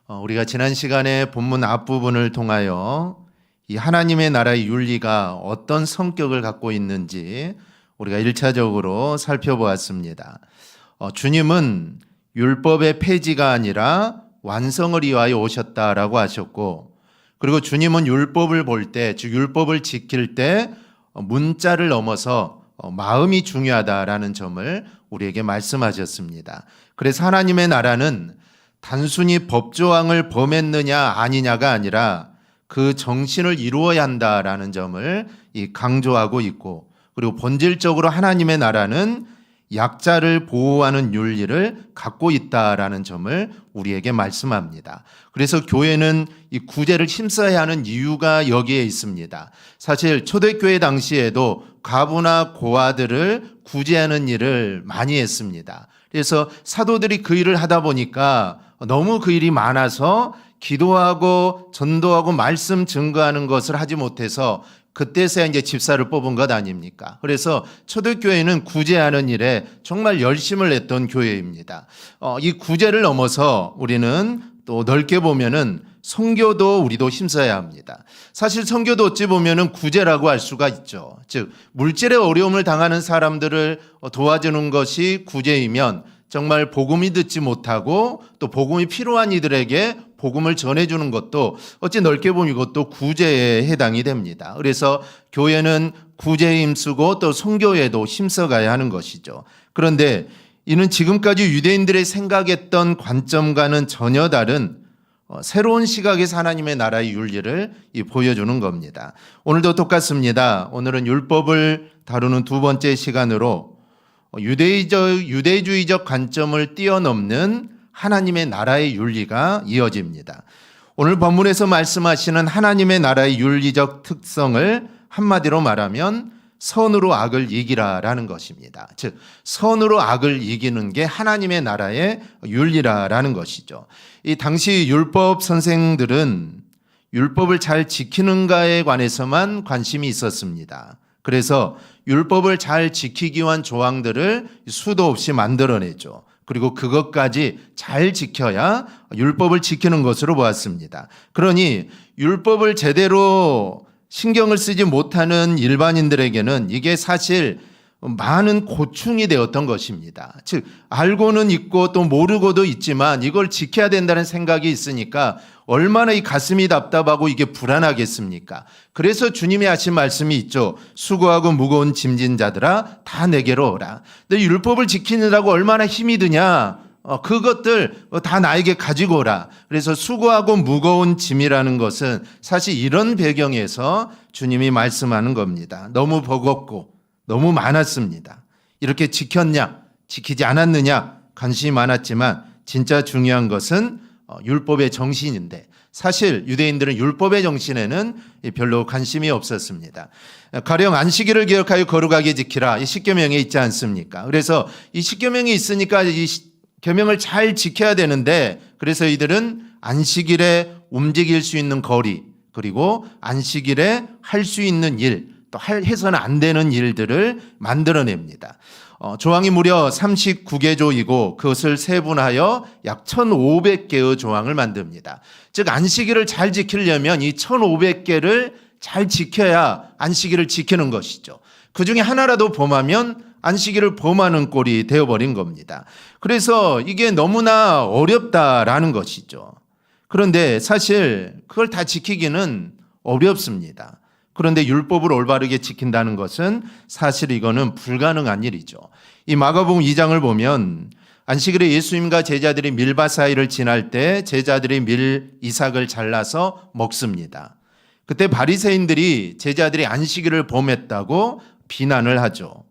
우리가 지난 시간에 본문 앞부분을 통하여 이 하나님의 나라의 윤리가 어떤 성격을 갖고 있는지 우리가 1차적으로 살펴보았습니다. 주님은 율법의 폐지가 아니라 완성을 위하여 오셨다라고 하셨고, 그리고 주님은 율법을 볼 때, 즉 율법을 지킬 때 문자를 넘어서 마음이 중요하다라는 점을 우리에게 말씀하셨습니다. 그래서 하나님의 나라는 단순히 법조항을 범했느냐 아니냐가 아니라 그 정신을 이루어야 한다라는 점을 강조하고 있고, 그리고 본질적으로 하나님의 나라는 약자를 보호하는 윤리를 갖고 있다라는 점을 우리에게 말씀합니다. 그래서 교회는 이 구제를 힘써야 하는 이유가 여기에 있습니다. 사실 초대교회 당시에도 과부나 고아들을 구제하는 일을 많이 했습니다. 그래서 사도들이 그 일을 하다 보니까 너무 그 일이 많아서 기도하고 전도하고 말씀 증거하는 것을 하지 못해서 그때서야 이제 집사를 뽑은 것 아닙니까? 그래서 초대교회는 구제하는 일에 정말 열심을 냈던 교회입니다. 이 구제를 넘어서 우리는 또 넓게 보면은 선교도 우리도 힘써야 합니다. 사실 선교도 어찌 보면은 구제라고 할 수가 있죠. 즉 물질의 어려움을 당하는 사람들을 도와주는 것이 구제이면, 정말 복음이 듣지 못하고 또 복음이 필요한 이들에게 복음을 전해주는 것도 어찌 넓게 보면 이것도 구제에 해당이 됩니다. 그래서 교회는 구제에 힘쓰고 또 선교에도 힘써가야 하는 것이죠. 그런데 이는 지금까지 유대인들의 생각했던 관점과는 전혀 다른 새로운 시각에서 하나님의 나라의 윤리를 보여주는 겁니다. 오늘도 똑같습니다. 오늘은 율법을 다루는 두 번째 시간으로 유대주의적 관점을 뛰어넘는 하나님의 나라의 윤리가 이어집니다. 오늘 본문에서 말씀하시는 하나님의 나라의 윤리적 특성을 한마디로 말하면 선으로 악을 이기라라는 것입니다. 즉 선으로 악을 이기는 게 하나님의 나라의 윤리라라는 것이죠. 이 당시 율법 선생들은 율법을 잘 지키는가에 관해서만 관심이 있었습니다. 그래서 율법을 잘 지키기 위한 조항들을 수도 없이 만들어내죠. 그리고 그것까지 잘 지켜야 율법을 지키는 것으로 보았습니다. 그러니 율법을 제대로 신경을 쓰지 못하는 일반인들에게는 이게 사실 많은 고충이 되었던 것입니다. 즉 알고는 있고 또 모르고도 있지만 이걸 지켜야 된다는 생각이 있으니까 얼마나 이 가슴이 답답하고 이게 불안하겠습니까? 그래서 주님이 하신 말씀이 있죠. 수고하고 무거운 짐진 자들아 다 내게로 오라. 근데 율법을 지키느라고 얼마나 힘이 드냐? 그것들 다 나에게 가지고 오라. 그래서 수고하고 무거운 짐이라는 것은 사실 이런 배경에서 주님이 말씀하는 겁니다. 너무 버겁고 너무 많았습니다. 이렇게 지켰냐, 지키지 않았느냐 관심이 많았지만 진짜 중요한 것은 율법의 정신인데, 사실 유대인들은 율법의 정신에는 별로 관심이 없었습니다. 가령 안식일을 기억하여 거룩하게 지키라, 이 십계명에 있지 않습니까? 그래서 이 십계명이 있으니까 이 계명을 잘 지켜야 되는데, 그래서 이들은 안식일에 움직일 수 있는 거리, 그리고 안식일에 할 수 있는 일, 또 해서는 안 되는 일들을 만들어냅니다. 조항이 무려 39개조이고 그것을 세분하여 약 1,500개의 조항을 만듭니다. 즉 안식일을 잘 지키려면 이 1,500개를 잘 지켜야 안식일을 지키는 것이죠. 그 중에 하나라도 범하면 안식일을 범하는 꼴이 되어버린 겁니다. 그래서 이게 너무나 어렵다라는 것이죠. 그런데 사실 그걸 다 지키기는 어렵습니다. 그런데 율법을 올바르게 지킨다는 것은 사실 이거는 불가능한 일이죠. 이 마가복음 2장을 보면 안식일에 예수님과 제자들이 밀밭 사이를 지날 때 제자들이 밀 이삭을 잘라서 먹습니다. 그때 바리새인들이 제자들이 안식일을 범했다고 비난을 하죠.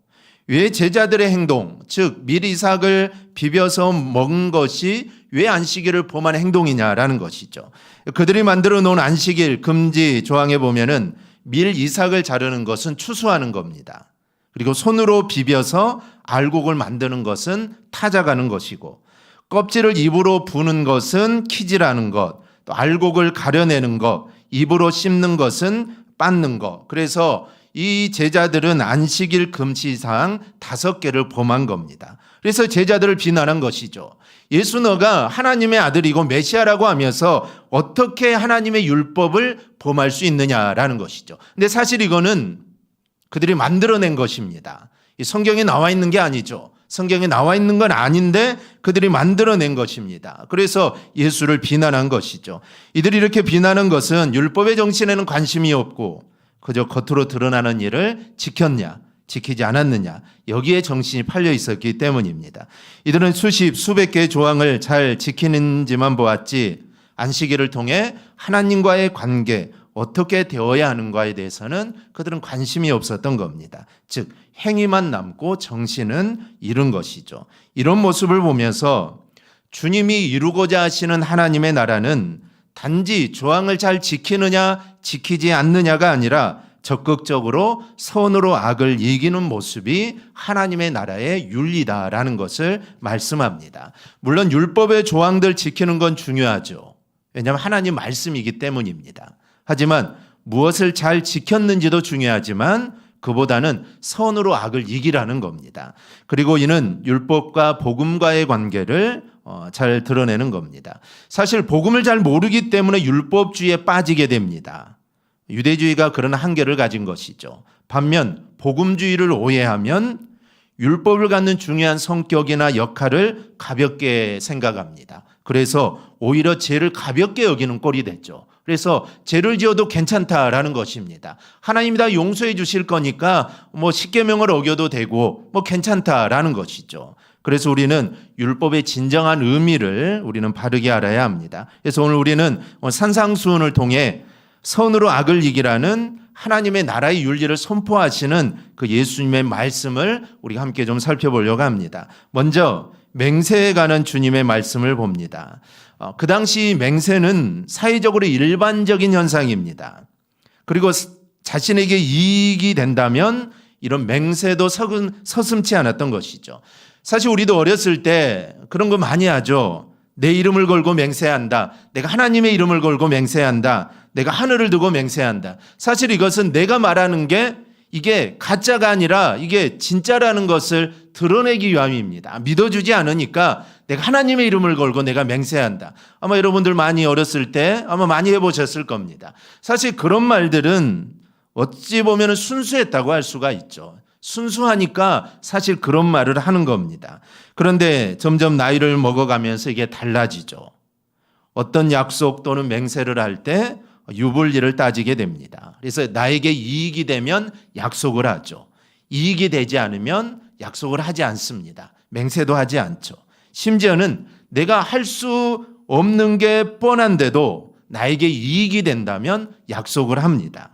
왜 제자들의 행동, 즉 밀 이삭을 비벼서 먹은 것이 왜 안식일을 범한 행동이냐라는 것이죠. 그들이 만들어 놓은 안식일 금지 조항에 보면은 밀 이삭을 자르는 것은 추수하는 겁니다. 그리고 손으로 비벼서 알곡을 만드는 것은 타작하는 것이고, 껍질을 입으로 부는 것은 키질하는 것, 또 알곡을 가려내는 것, 입으로 씹는 것은 빻는 것. 그래서 이 제자들은 안식일 금지사항 5개를 범한 겁니다. 그래서 제자들을 비난한 것이죠. 예수 너가 하나님의 아들이고 메시아라고 하면서 어떻게 하나님의 율법을 범할 수 있느냐라는 것이죠. 근데 사실 이거는 그들이 만들어낸 것입니다. 이 성경에 나와 있는 게 아니죠. 성경에 나와 있는 건 아닌데 그들이 만들어낸 것입니다. 그래서 예수를 비난한 것이죠. 이들이 이렇게 비난한 것은 율법의 정신에는 관심이 없고 그저 겉으로 드러나는 일을 지켰냐 지키지 않았느냐 여기에 정신이 팔려 있었기 때문입니다. 이들은 수백 개의 조항을 잘 지키는지만 보았지 안식일을 통해 하나님과의 관계 어떻게 되어야 하는가에 대해서는 그들은 관심이 없었던 겁니다. 즉 행위만 남고 정신은 잃은 것이죠. 이런 모습을 보면서 주님이 이루고자 하시는 하나님의 나라는 단지 조항을 잘 지키느냐 지키지 않느냐가 아니라 적극적으로 선으로 악을 이기는 모습이 하나님의 나라의 윤리다라는 것을 말씀합니다. 물론 율법의 조항들 지키는 건 중요하죠. 왜냐하면 하나님 말씀이기 때문입니다. 하지만 무엇을 잘 지켰는지도 중요하지만 그보다는 선으로 악을 이기라는 겁니다. 그리고 이는 율법과 복음과의 관계를 잘 드러내는 겁니다. 사실 복음을 잘 모르기 때문에 율법주의에 빠지게 됩니다. 유대주의가 그런 한계를 가진 것이죠. 반면 복음주의를 오해하면 율법을 갖는 중요한 성격이나 역할을 가볍게 생각합니다. 그래서 오히려 죄를 가볍게 여기는 꼴이 됐죠. 그래서 죄를 지어도 괜찮다라는 것입니다. 하나님이 다 용서해 주실 거니까 십계명을 어겨도 되고 괜찮다라는 것이죠. 그래서 우리는 율법의 진정한 의미를 우리는 바르게 알아야 합니다. 그래서 오늘 우리는 산상수훈을 통해 선으로 악을 이기라는 하나님의 나라의 윤리를 선포하시는 그 예수님의 말씀을 우리가 함께 좀 살펴보려고 합니다. 먼저 맹세에 관한 주님의 말씀을 봅니다. 그 당시 맹세는 사회적으로 일반적인 현상입니다. 그리고 자신에게 이익이 된다면 이런 맹세도 서슴지 않았던 것이죠. 사실 우리도 어렸을 때 그런 거 많이 하죠. 내 이름을 걸고 맹세한다. 내가 하나님의 이름을 걸고 맹세한다. 내가 하늘을 두고 맹세한다. 사실 이것은 내가 말하는 게 이게 가짜가 아니라 이게 진짜라는 것을 드러내기 위함입니다. 믿어주지 않으니까 내가 하나님의 이름을 걸고 내가 맹세한다. 아마 여러분들 많이 어렸을 때 아마 많이 해보셨을 겁니다. 사실 그런 말들은 어찌 보면 순수했다고 할 수가 있죠. 순수하니까 사실 그런 말을 하는 겁니다. 그런데 점점 나이를 먹어가면서 이게 달라지죠. 어떤 약속 또는 맹세를 할 때 유불리를 따지게 됩니다. 그래서 나에게 이익이 되면 약속을 하죠. 이익이 되지 않으면 약속을 하지 않습니다. 맹세도 하지 않죠. 심지어는 내가 할 수 없는 게 뻔한데도 나에게 이익이 된다면 약속을 합니다.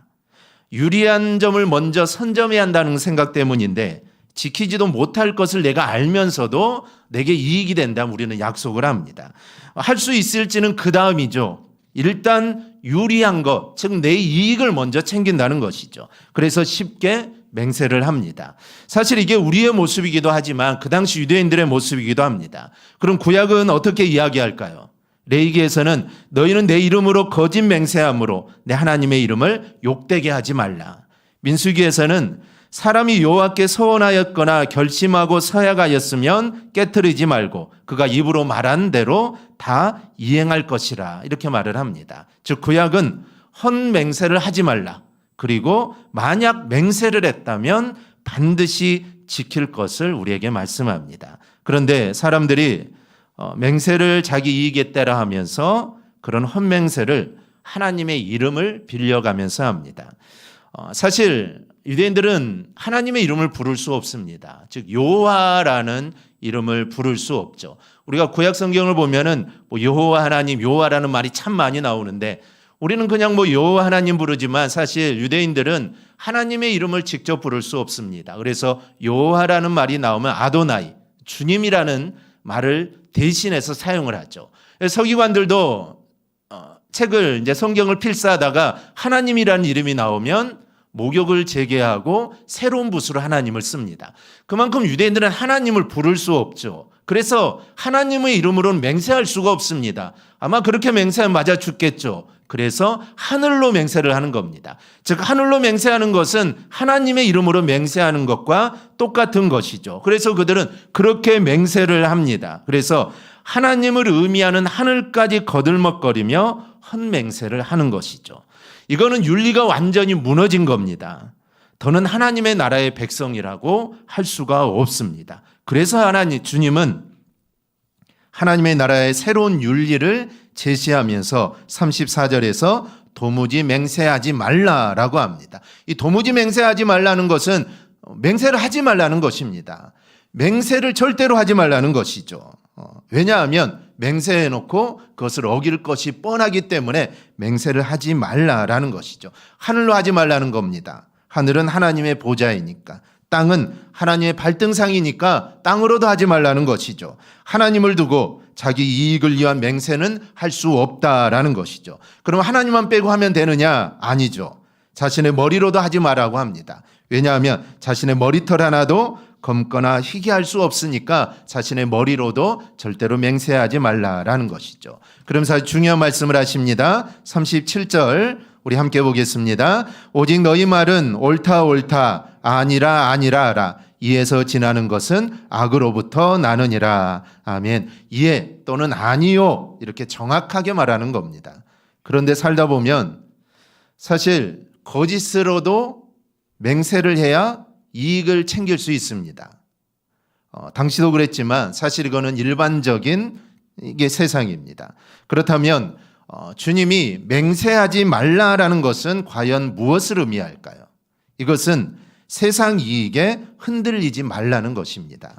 유리한 점을 먼저 선점해야 한다는 생각 때문인데 지키지도 못할 것을 내가 알면서도 내게 이익이 된다면 우리는 약속을 합니다. 할 수 있을지는 그 다음이죠. 일단 유리한 것, 즉 내 이익을 먼저 챙긴다는 것이죠. 그래서 쉽게 맹세를 합니다. 사실 이게 우리의 모습이기도 하지만 그 당시 유대인들의 모습이기도 합니다. 그럼 구약은 어떻게 이야기할까요? 레위기에서는 너희는 내 이름으로 거짓 맹세함으로 내 하나님의 이름을 욕되게 하지 말라. 민수기에서는 사람이 여호와께 서원하였거나 결심하고 서약하였으면 깨트리지 말고 그가 입으로 말한 대로 다 이행할 것이라 이렇게 말을 합니다. 즉 구약은 헛맹세를 하지 말라. 그리고 만약 맹세를 했다면 반드시 지킬 것을 우리에게 말씀합니다. 그런데 사람들이 맹세를 자기 이익에 따라 하면서 그런 헛맹세를 하나님의 이름을 빌려가면서 합니다. 사실 유대인들은 하나님의 이름을 부를 수 없습니다. 즉 여호와라는 이름을 부를 수 없죠. 우리가 구약 성경을 보면은 여호와 하나님, 여호와라는 말이 참 많이 나오는데 우리는 그냥 여호와 하나님 부르지만 사실 유대인들은 하나님의 이름을 직접 부를 수 없습니다. 그래서 여호와라는 말이 나오면 아도나이, 주님이라는 말을 대신해서 사용을 하죠. 서기관들도 책을 이제 성경을 필사하다가 하나님이라는 이름이 나오면 목욕을 재개하고 새로운 붓으로 하나님을 씁니다. 그만큼 유대인들은 하나님을 부를 수 없죠. 그래서 하나님의 이름으로는 맹세할 수가 없습니다. 아마 그렇게 맹세하면 맞아 죽겠죠. 그래서 하늘로 맹세를 하는 겁니다. 즉 하늘로 맹세하는 것은 하나님의 이름으로 맹세하는 것과 똑같은 것이죠. 그래서 그들은 그렇게 맹세를 합니다. 그래서 하나님을 의미하는 하늘까지 거들먹거리며 헛맹세를 하는 것이죠. 이거는 윤리가 완전히 무너진 겁니다. 더는 하나님의 나라의 백성이라고 할 수가 없습니다. 그래서 주님은 하나님의 나라의 새로운 윤리를 제시하면서 34절에서 도무지 맹세하지 말라라고 합니다. 이 도무지 맹세하지 말라는 것은 맹세를 하지 말라는 것입니다. 맹세를 절대로 하지 말라는 것이죠. 왜냐하면 맹세해놓고 그것을 어길 것이 뻔하기 때문에 맹세를 하지 말라라는 것이죠. 하늘로 하지 말라는 겁니다. 하늘은 하나님의 보좌이니까, 땅은 하나님의 발등상이니까 땅으로도 하지 말라는 것이죠. 하나님을 두고 자기 이익을 위한 맹세는 할 수 없다라는 것이죠. 그럼 하나님만 빼고 하면 되느냐? 아니죠. 자신의 머리로도 하지 말라고 합니다. 왜냐하면 자신의 머리털 하나도 검거나 희귀할 수 없으니까 자신의 머리로도 절대로 맹세하지 말라라는 것이죠. 그러면서 아주 중요한 말씀을 하십니다. 37절 우리 함께 보겠습니다. 오직 너희 말은 옳다 옳다 아니라 아니라 하라. 이에서 지나는 것은 악으로부터 나느니라. 아멘. 이에 또는 아니요 이렇게 정확하게 말하는 겁니다. 그런데 살다 보면 사실 거짓으로도 맹세를 해야 이익을 챙길 수 있습니다. 당시도 그랬지만 사실 이거는 일반적인 이게 세상입니다. 그렇다면 주님이 맹세하지 말라라는 것은 과연 무엇을 의미할까요? 이것은 세상 이익에 흔들리지 말라는 것입니다.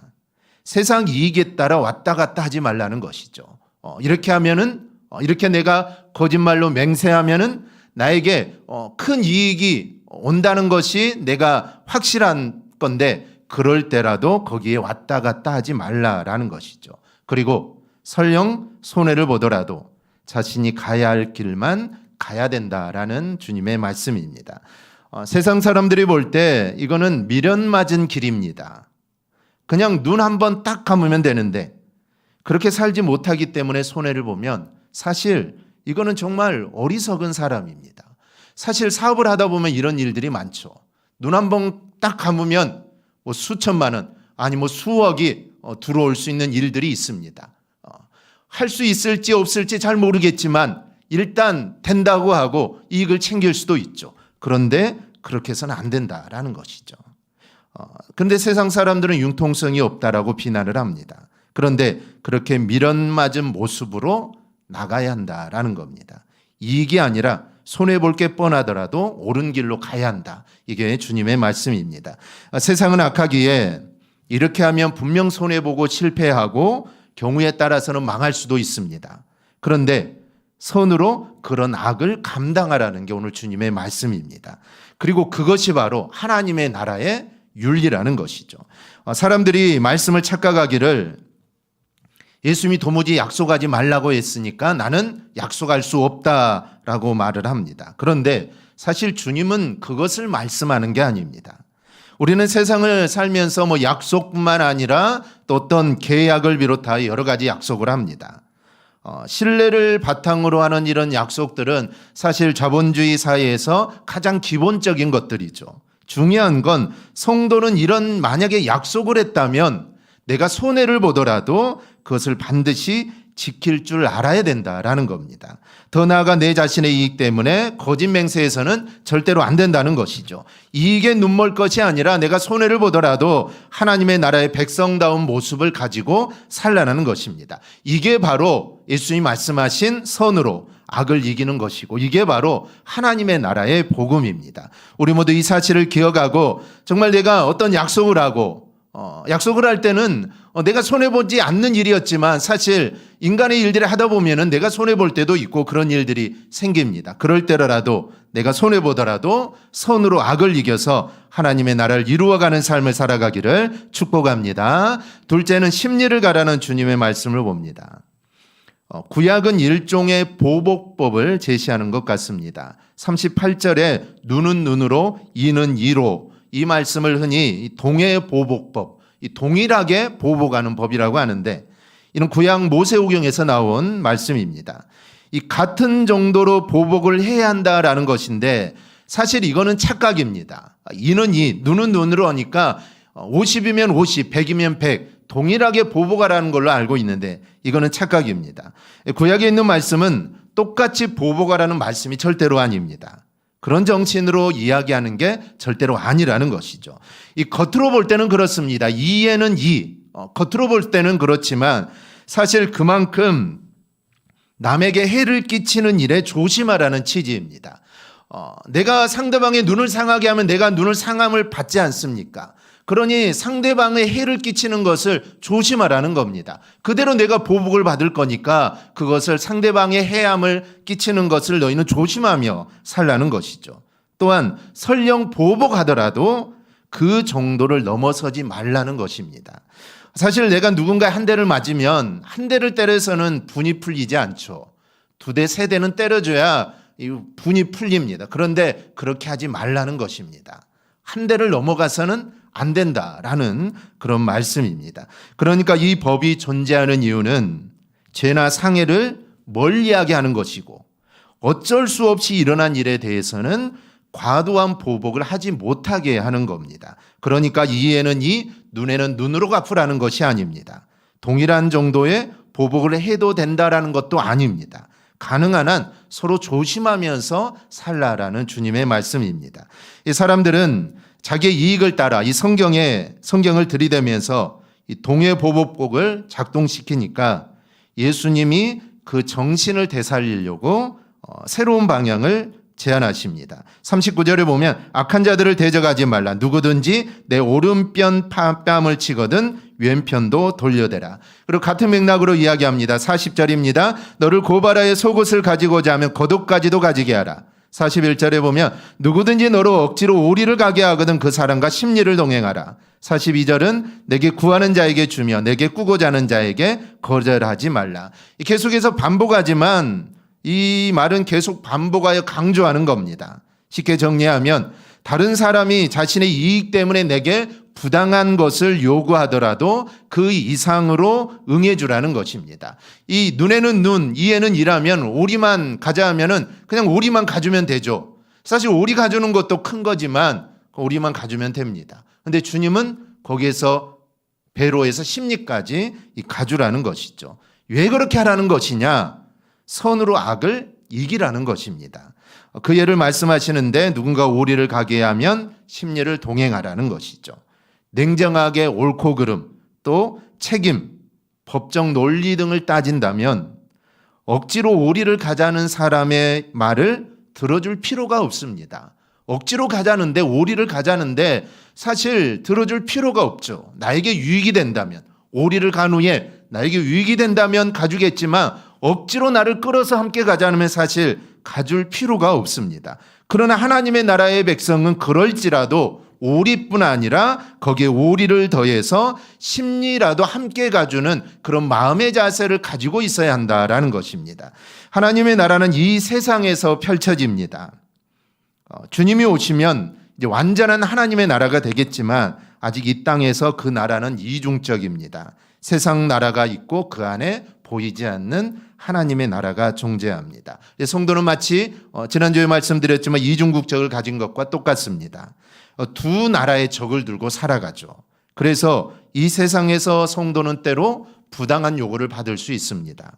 세상 이익에 따라 왔다 갔다 하지 말라는 것이죠. 이렇게 하면은 이렇게 내가 거짓말로 맹세하면은 나에게 큰 이익이 온다는 것이 내가 확실한 건데 그럴 때라도 거기에 왔다 갔다 하지 말라라는 것이죠. 그리고 설령 손해를 보더라도 자신이 가야 할 길만 가야 된다라는 주님의 말씀입니다. 세상 사람들이 볼 때 이거는 미련 맞은 길입니다. 그냥 눈 한번 딱 감으면 되는데 그렇게 살지 못하기 때문에 손해를 보면 사실 이거는 정말 어리석은 사람입니다. 사실 사업을 하다 보면 이런 일들이 많죠. 눈 한번 딱 감으면 뭐 수천만 원 아니 뭐 수억이 들어올 수 있는 일들이 있습니다. 할 수 있을지 없을지 잘 모르겠지만 일단 된다고 하고 이익을 챙길 수도 있죠. 그런데 그렇게 해서는 안 된다라는 것이죠. 그런데 세상 사람들은 융통성이 없다라고 비난을 합니다. 그런데 그렇게 미련 맞은 모습으로 나가야 한다라는 겁니다. 이익이 아니라 손해볼 게 뻔하더라도 옳은 길로 가야 한다. 이게 주님의 말씀입니다. 세상은 악하기에 이렇게 하면 분명 손해보고 실패하고 경우에 따라서는 망할 수도 있습니다. 그런데 선으로 그런 악을 감당하라는 게 오늘 주님의 말씀입니다. 그리고 그것이 바로 하나님의 나라의 윤리라는 것이죠. 사람들이 말씀을 착각하기를 예수님이 도무지 약속하지 말라고 했으니까 나는 약속할 수 없다라고 말을 합니다. 그런데 사실 주님은 그것을 말씀하는 게 아닙니다. 우리는 세상을 살면서 뭐 약속뿐만 아니라 또 어떤 계약을 비롯하여 여러 가지 약속을 합니다. 신뢰를 바탕으로 하는 이런 약속들은 사실 자본주의 사회에서 가장 기본적인 것들이죠. 중요한 건 성도는 이런 만약에 약속을 했다면 내가 손해를 보더라도 그것을 반드시 지킬 줄 알아야 된다라는 겁니다. 더 나아가 내 자신의 이익 때문에 거짓 맹세해서는 절대로 안 된다는 것이죠. 이익에 눈멀 것이 아니라 내가 손해를 보더라도 하나님의 나라의 백성다운 모습을 가지고 살라는 것입니다. 이게 바로 예수님이 말씀하신 선으로 악을 이기는 것이고 이게 바로 하나님의 나라의 복음입니다. 우리 모두 이 사실을 기억하고 정말 내가 어떤 약속을 하고 약속을 할 때는 내가 손해보지 않는 일이었지만 사실 인간의 일들을 하다 보면은 내가 손해볼 때도 있고 그런 일들이 생깁니다. 그럴 때라도 내가 손해보더라도 선으로 악을 이겨서 하나님의 나라를 이루어가는 삶을 살아가기를 축복합니다. 둘째는 심리를 가라는 주님의 말씀을 봅니다. 구약은 일종의 보복법을 제시하는 것 같습니다. 38절에 눈은 눈으로 이는 이로 이 말씀을 흔히 동해 보복법, 동일하게 보복하는 법이라고 하는데 이는 구약 모세오경에서 나온 말씀입니다. 이 같은 정도로 보복을 해야 한다라는 것인데 사실 이거는 착각입니다. 이는 이, 눈은 눈으로 하니까 50이면 50, 100이면 100 동일하게 보복하라는 걸로 알고 있는데 이거는 착각입니다. 구약에 있는 말씀은 똑같이 보복하라는 말씀이 절대로 아닙니다. 그런 정신으로 이야기하는 게 절대로 아니라는 것이죠. 이 겉으로 볼 때는 그렇습니다. 이에는 겉으로 볼 때는 그렇지만 사실 그만큼 남에게 해를 끼치는 일에 조심하라는 취지입니다. 내가 상대방의 눈을 상하게 하면 내가 눈을 상함을 받지 않습니까? 그러니 상대방의 해를 끼치는 것을 조심하라는 겁니다. 그대로 내가 보복을 받을 거니까 그것을 상대방의 해함을 끼치는 것을 너희는 조심하며 살라는 것이죠. 또한 설령 보복하더라도 그 정도를 넘어서지 말라는 것입니다. 사실 내가 누군가 한 대를 맞으면 한 대를 때려서는 분이 풀리지 않죠. 두 대, 세 대는 때려줘야 분이 풀립니다. 그런데 그렇게 하지 말라는 것입니다. 한 대를 넘어가서는 안 된다라는 그런 말씀입니다. 그러니까 이 법이 존재하는 이유는 죄나 상해를 멀리하게 하는 것이고 어쩔 수 없이 일어난 일에 대해서는 과도한 보복을 하지 못하게 하는 겁니다. 그러니까 이에는 눈에는 눈으로 갚으라는 것이 아닙니다. 동일한 정도의 보복을 해도 된다라는 것도 아닙니다. 가능한 한 서로 조심하면서 살라라는 주님의 말씀입니다. 이 사람들은 자기의 이익을 따라 이 성경을 들이대면서 이 동해보복법을 작동시키니까 예수님이 그 정신을 되살리려고 새로운 방향을 제안하십니다. 39절에 보면 악한 자들을 대적하지 말라. 누구든지 내 오른편 뺨을 치거든 왼편도 돌려대라. 그리고 같은 맥락으로 이야기합니다. 40절입니다. 너를 고발하여 속옷을 가지고자 하면 겉옷까지도 가지게 하라. 41절에 보면 누구든지 너로 억지로 오리를 가게 하거든 그 사람과 심리를 동행하라. 42절은 내게 구하는 자에게 주며 내게 꾸고자 하는 자에게 거절하지 말라. 계속해서 반복하지만 이 말은 계속 반복하여 강조하는 겁니다. 쉽게 정리하면 다른 사람이 자신의 이익 때문에 내게 부당한 것을 요구하더라도 그 이상으로 응해주라는 것입니다. 이 눈에는 눈, 이에는 이라면 오리만 가자 하면은 그냥 오리만 가주면 되죠. 사실 오리 가주는 것도 큰 거지만 오리만 가주면 됩니다. 근데 주님은 거기에서 배로에서 심리까지 가주라는 것이죠. 왜 그렇게 하라는 것이냐? 선으로 악을 이기라는 것입니다. 그 예를 말씀하시는데 누군가 오리를 가게 하면 심리를 동행하라는 것이죠. 냉정하게 옳고 그름, 또 책임, 법적 논리 등을 따진다면 억지로 오리를 가자는 사람의 말을 들어줄 필요가 없습니다. 억지로 가자는데 오리를 가자는데 사실 들어줄 필요가 없죠. 나에게 유익이 된다면 오리를 간 후에 나에게 유익이 된다면 가주겠지만 억지로 나를 끌어서 함께 가자면 사실 가줄 필요가 없습니다. 그러나 하나님의 나라의 백성은 그럴지라도 오리뿐 아니라 거기에 오리를 더해서 심리라도 함께 가주는 그런 마음의 자세를 가지고 있어야 한다라는 것입니다. 하나님의 나라는 이 세상에서 펼쳐집니다. 주님이 오시면 이제 완전한 하나님의 나라가 되겠지만 아직 이 땅에서 그 나라는 이중적입니다. 세상 나라가 있고 그 안에 보이지 않는 하나님의 나라가 존재합니다. 성도는 마치 지난주에 말씀드렸지만 이중국적을 가진 것과 똑같습니다. 두 나라의 적을 들고 살아가죠. 그래서 이 세상에서 성도는 때로 부당한 요구를 받을 수 있습니다.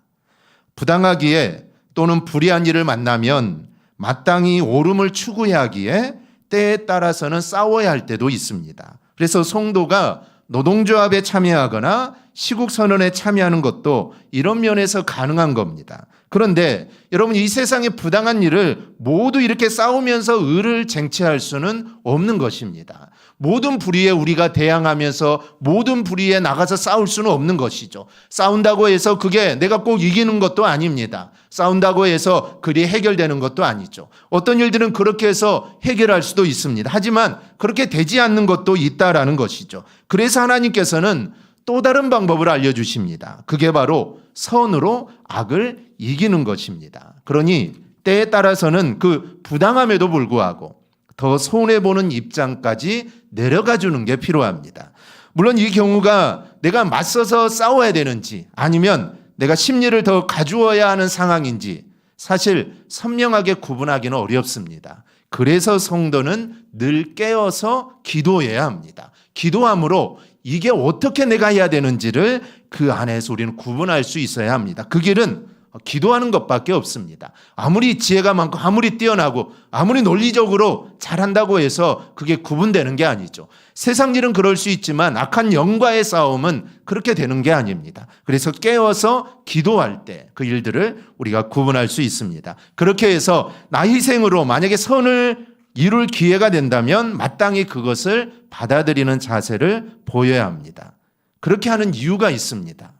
부당하기에 또는 불의한 일을 만나면 마땅히 옳음을 추구해야 하기에 때에 따라서는 싸워야 할 때도 있습니다. 그래서 성도가 노동조합에 참여하거나 시국선언에 참여하는 것도 이런 면에서 가능한 겁니다. 그런데 여러분 이 세상의 부당한 일을 모두 이렇게 싸우면서 의를 쟁취할 수는 없는 것입니다. 모든 불의에 우리가 대항하면서 모든 불의에 나가서 싸울 수는 없는 것이죠. 싸운다고 해서 그게 내가 꼭 이기는 것도 아닙니다. 싸운다고 해서 그리 해결되는 것도 아니죠. 어떤 일들은 그렇게 해서 해결할 수도 있습니다. 하지만 그렇게 되지 않는 것도 있다라는 것이죠. 그래서 하나님께서는 또 다른 방법을 알려주십니다. 그게 바로 선으로 악을 이기는 것입니다. 그러니 때에 따라서는 그 부당함에도 불구하고 더 손해보는 입장까지 내려가 주는 게 필요합니다. 물론 이 경우가 내가 맞서서 싸워야 되는지 아니면 내가 심리를 더 가주어야 하는 상황인지 사실 선명하게 구분하기는 어렵습니다. 그래서 성도는 늘 깨어서 기도해야 합니다. 기도함으로 이게 어떻게 내가 해야 되는지를 그 안에서 우리는 구분할 수 있어야 합니다. 그 길은 기도하는 것밖에 없습니다. 아무리 지혜가 많고 아무리 뛰어나고 아무리 논리적으로 잘한다고 해서 그게 구분되는 게 아니죠. 세상 일은 그럴 수 있지만 악한 영과의 싸움은 그렇게 되는 게 아닙니다. 그래서 깨어서 기도할 때 그 일들을 우리가 구분할 수 있습니다. 그렇게 해서 나 희생으로 만약에 선을 이룰 기회가 된다면 마땅히 그것을 받아들이는 자세를 보여야 합니다. 그렇게 하는 이유가 있습니다.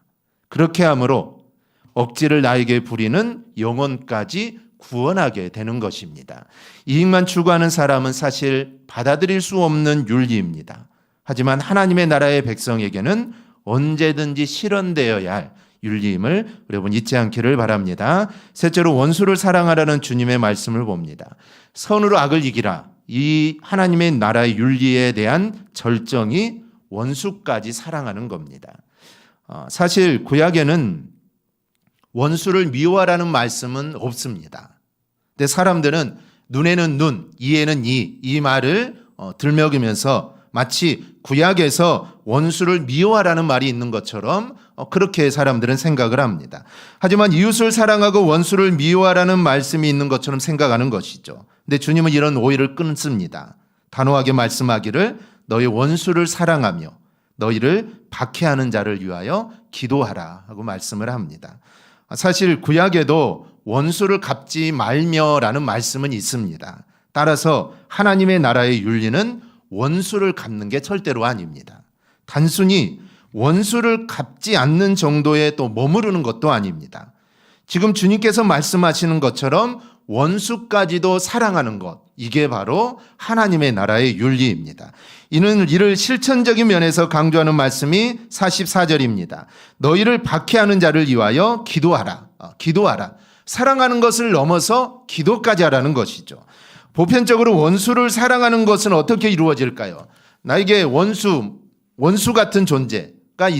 그렇게 함으로 억지를 나에게 부리는 영혼까지 구원하게 되는 것입니다. 이익만 추구하는 사람은 사실 받아들일 수 없는 윤리입니다. 하지만 하나님의 나라의 백성에게는 언제든지 실현되어야 할 윤리임을 여러분 잊지 않기를 바랍니다. 셋째로 원수를 사랑하라는 주님의 말씀을 봅니다. 선으로 악을 이기라. 이 하나님의 나라의 윤리에 대한 절정이 원수까지 사랑하는 겁니다. 사실 구약에는 원수를 미워하라는 말씀은 없습니다. 근데 사람들은 눈에는 눈, 이에는 이 말을 들먹이면서 마치 구약에서 원수를 미워하라는 말이 있는 것처럼 그렇게 사람들은 생각을 합니다. 하지만 이웃을 사랑하고 원수를 미워하라는 말씀이 있는 것처럼 생각하는 것이죠. 근데 주님은 이런 오해를 끊습니다. 단호하게 말씀하기를 너희 원수를 사랑하며 너희를 박해하는 자를 위하여 기도하라 하고 말씀을 합니다. 사실 구약에도 원수를 갚지 말며라는 말씀은 있습니다. 따라서 하나님의 나라의 윤리는 원수를 갚는 게 절대로 아닙니다. 단순히 원수를 갚지 않는 정도에 또 머무르는 것도 아닙니다. 지금 주님께서 말씀하시는 것처럼 원수까지도 사랑하는 것, 이게 바로 하나님의 나라의 윤리입니다. 이를 실천적인 면에서 강조하는 말씀이 44절입니다. 너희를 박해하는 자를 위하여 기도하라. 기도하라. 사랑하는 것을 넘어서 기도까지 하라는 것이죠. 보편적으로 원수를 사랑하는 것은 어떻게 이루어질까요? 나에게 원수 같은 존재가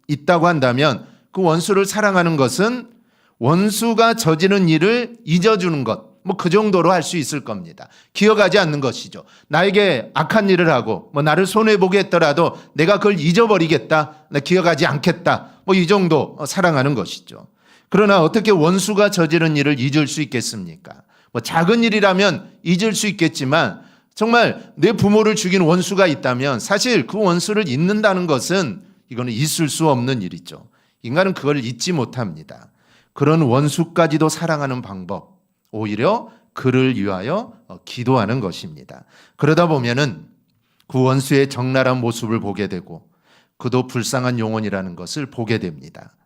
있다고 한다면 그 원수를 사랑하는 것은 원수가 저지른 일을 잊어주는 것, 그 정도로 할 수 있을 겁니다. 기억하지 않는 것이죠. 나에게 악한 일을 하고 나를 손해보게 했더라도 내가 그걸 잊어버리겠다, 기억하지 않겠다, 이 정도 사랑하는 것이죠. 그러나 어떻게 원수가 저지른 일을 잊을 수 있겠습니까? 작은 일이라면 잊을 수 있겠지만 정말 내 부모를 죽인 원수가 있다면 사실 그 원수를 잊는다는 것은 이거는 있을 수 없는 일이죠. 인간은 그걸 잊지 못합니다. 그런 원수까지도 사랑하는 방법, 오히려 그를 위하여 기도하는 것입니다. 그러다 보면은 그 원수의 적나라한 모습을 보게 되고 그도 불쌍한 영혼이라는 것을 보게 됩니다.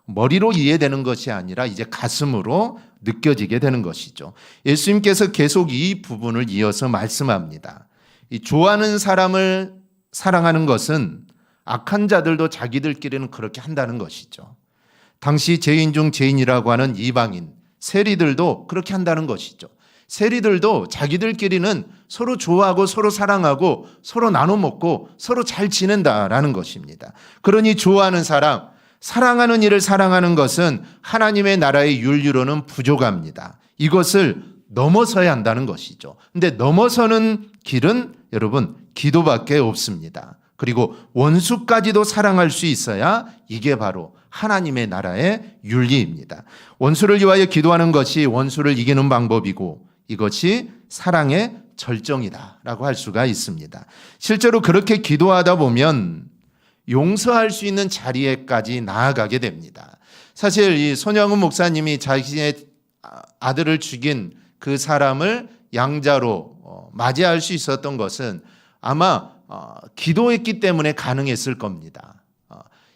머리로 이해되는 것이 아니라 이제 가슴으로 느껴지게 되는 것이죠. 예수님께서 계속 이 부분을 이어서 말씀합니다. 이 좋아하는 사람을 사랑하는 것은 악한 자들도 자기들끼리는 그렇게 한다는 것이죠. 당시 죄인 중 죄인이라고 하는 이방인, 세리들도 그렇게 한다는 것이죠. 세리들도 자기들끼리는 서로 좋아하고 서로 사랑하고 서로 나눠 먹고 서로 잘 지낸다라는 것입니다. 그러니 좋아하는 사람, 사랑하는 일을 사랑하는 것은 하나님의 나라의 윤리로는 부족합니다. 이것을 넘어서야 한다는 것이죠. 근데 넘어서는 길은 여러분 기도밖에 없습니다. 그리고 원수까지도 사랑할 수 있어야 이게 바로 하나님의 나라의 윤리입니다. 원수를 위하여 기도하는 것이 원수를 이기는 방법이고 이것이 사랑의 절정이다라고 할 수가 있습니다. 실제로 그렇게 기도하다 보면 용서할 수 있는 자리에까지 나아가게 됩니다. 사실 이 손영은 목사님이 자신의 아들을 죽인 그 사람을 양자로 맞이할 수 있었던 것은 아마 기도했기 때문에 가능했을 겁니다.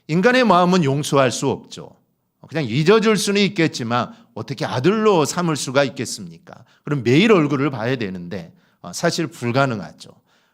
인간의 마음은 용서할 수 없죠. 그냥 잊어줄 수는 있겠지만 어떻게 아들로 삼을 수가 있겠습니까? 그럼 매일 얼굴을 봐야 되는데 사실 불가능하죠.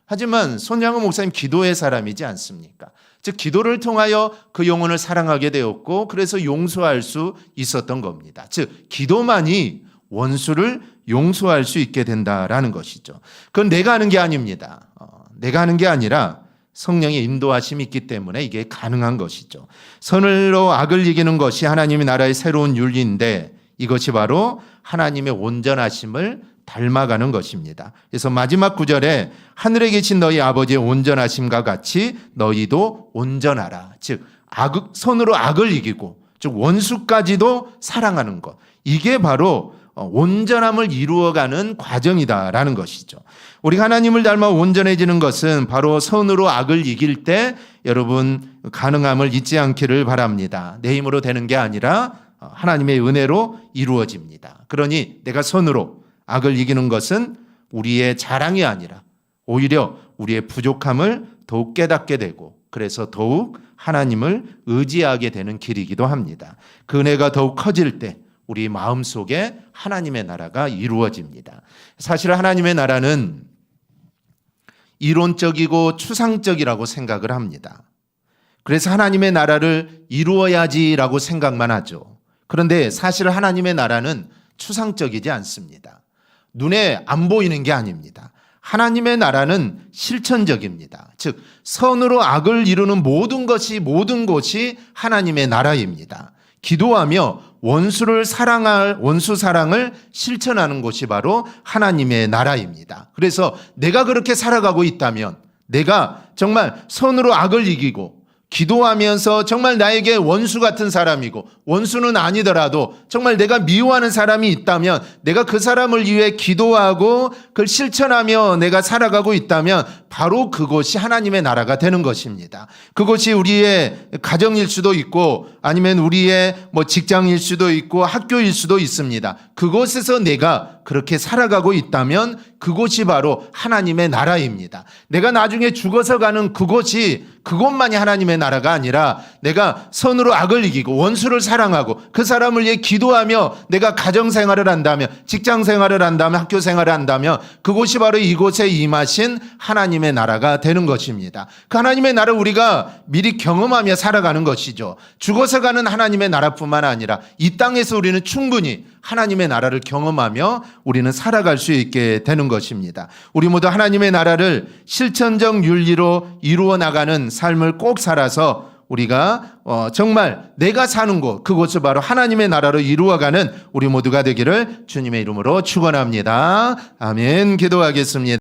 하지만 손양은 목사님 기도의 사람이지 않습니까? 즉 기도를 통하여 그 영혼을 사랑하게 되었고 그래서 용서할 수 있었던 겁니다. 즉 기도만이 원수를 용서할 수 있게 된다라는 것이죠. 그건 내가 하는 게 아닙니다. 내가 하는 게 아니라 성령의 인도하심이 있기 때문에 이게 가능한 것이죠. 선으로 악을 이기는 것이 하나님의 나라의 새로운 윤리인데 이것이 바로 하나님의 온전하심을 닮아가는 것입니다. 그래서 마지막 구절에 하늘에 계신 너희 아버지의 온전하심과 같이 너희도 온전하라. 즉 손으로 악을 이기고 즉 원수까지도 사랑하는 것. 이게 바로 온전함을 이루어가는 과정이다라는 것이죠. 우리 하나님을 닮아 온전해지는 것은 바로 손으로 악을 이길 때 여러분 가능함을 잊지 않기를 바랍니다. 내 힘으로 되는 게 아니라 하나님의 은혜로 이루어집니다. 그러니 내가 손으로 악을 이기는 것은 우리의 자랑이 아니라 오히려 우리의 부족함을 더욱 깨닫게 되고 그래서 더욱 하나님을 의지하게 되는 길이기도 합니다. 그 은혜가 더욱 커질 때 우리 마음속에 하나님의 나라가 이루어집니다. 사실 하나님의 나라는 이론적이고 추상적이라고 생각을 합니다. 그래서 하나님의 나라를 이루어야지라고 생각만 하죠. 그런데 사실 하나님의 나라는 추상적이지 않습니다. 눈에 안 보이는 게 아닙니다. 하나님의 나라는 실천적입니다. 즉 선으로 악을 이루는 모든 곳이 하나님의 나라입니다. 기도하며 원수 사랑을 실천하는 곳이 바로 하나님의 나라입니다. 그래서 내가 그렇게 살아가고 있다면 내가 정말 선으로 악을 이기고 기도하면서 정말 나에게 원수 같은 사람이고 원수는 아니더라도 정말 내가 미워하는 사람이 있다면 내가 그 사람을 위해 기도하고 그걸 실천하며 내가 살아가고 있다면 바로 그것이 하나님의 나라가 되는 것입니다. 그것이 우리의 가정일 수도 있고 아니면 우리의 직장일 수도 있고 학교일 수도 있습니다. 그곳에서 내가 그렇게 살아가고 있다면 그곳이 바로 하나님의 나라입니다. 내가 나중에 죽어서 가는 그것만이 하나님의 나라가 아니라 내가 선으로 악을 이기고 원수를 사랑하고 그 사람을 위해 기도하며 내가 가정생활을 한다면 직장생활을 한다면 학교생활을 한다면 그곳이 바로 이곳에 임하신 하나님의 나라가 되는 것입니다. 그 하나님의 나라를 우리가 미리 경험하며 살아가는 것이죠. 죽어서 가는 하나님의 나라뿐만 아니라 이 땅에서 우리는 충분히 하나님의 나라를 경험하며 우리는 살아갈 수 있게 되는 것입니다. 우리 모두 하나님의 나라를 실천적 윤리로 이루어 나가는 삶을 꼭 살아서 우리가 정말 내가 사는 곳 그곳을 바로 하나님의 나라로 이루어가는 우리 모두가 되기를 주님의 이름으로 축원합니다. 아멘. 기도하겠습니다.